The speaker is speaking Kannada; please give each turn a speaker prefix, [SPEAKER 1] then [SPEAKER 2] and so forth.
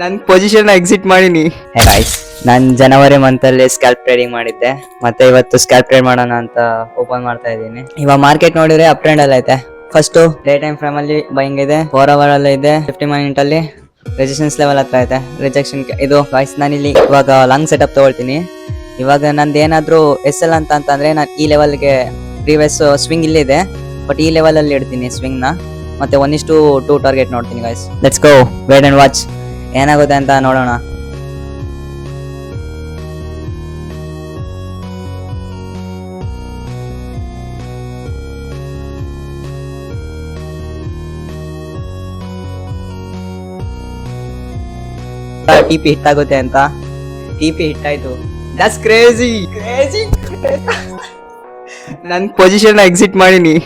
[SPEAKER 1] ನನ್ನ ಪೊಸಿಷನ್ ಎಕ್ಸಿಟ್ ಮಾಡೀನಿ. ಗೈಸ್, ನಾನು ಜನವರಿ ಮಂತಲ್ಲಿ ಸ್ಕ್ಯಾಲ್ಪ್ ಟ್ರೇಡಿಂಗ್ ಮಾಡಿದ್ದೆ, ಮತ್ತೆ ಇವತ್ತು ಸ್ಕ್ಯಾಲ್ಪ್ ಟ್ರೇಡ್ ಮಾಡೋಣ ಅಂತ ಓಪನ್ ಮಾಡ್ತಾ ಇದ್ದೀನಿ. ಇವಾಗ ಮಾರ್ಕೆಟ್ ನೋಡಿದ್ರೆ ಅಪ್ ಟ್ರೆಂಡ್ ಅಲ್ಲಿ ಐತೆ. ಫಸ್ಟ್ ಡೇ ಟೈಮ್ ಫ್ರೇಮ್ ಅಲ್ಲಿ ಬೈಂಗ್ ಇದೆ, 4 ಅವರ್ ಅಲ್ಲಿ ಇದೆ, 50 ಮಿನಿಟ್ ಅಲ್ಲಿ ರೆಸಿಸ್ಟೆನ್ಸ್ ಲೆವೆಲ್ ಹತ್ರ ಐತೆ, ರಿಜೆಕ್ಷನ್ ಇದು. ಗೈಸ್, ನಾನು ಇಲ್ಲಿ ಇವಾಗ ಲಾಂಗ್ ಸೆಟಪ್ ತಗೊಳ್ತೀನಿ. ಇವಾಗ ನಂದು ಏನಾದ್ರು ಎಸ್ ಎಲ್ ಅಂತಂದ್ರೆ ನಾನು ಈ ಲೆವೆಲ್ಗೆ ಪ್ರೀವಿಯಸ್ ಸ್ವಿಂಗ್ ಇಲ್ಲಿದೆ, ಬಟ್ ಈ ಲೆವೆಲ್ ಅಲ್ಲಿ ಇಡ್ತೀನಿ ಸ್ವಿಂಗ್ ನ. ಮತ್ತೆ 1:2 ಟಾರ್ಗೆಟ್ ನೋಡ್ತೀನಿ. Guys, let's go, wait and watch ಏನಾಗುತ್ತೆ ಅಂತ ನೋಡೋಣ. ಟಿಪಿ ಹಿಟ್ ಆಗುತ್ತೆ ಅಂತ. ಟಿಪಿ ಹಿಟ್ ಆಯ್ತು. That's crazy. ನನ್ನ ಪೊಸಿಷನ್ ಎಕ್ಸಿಟ್ ಮಾಡೀನಿ.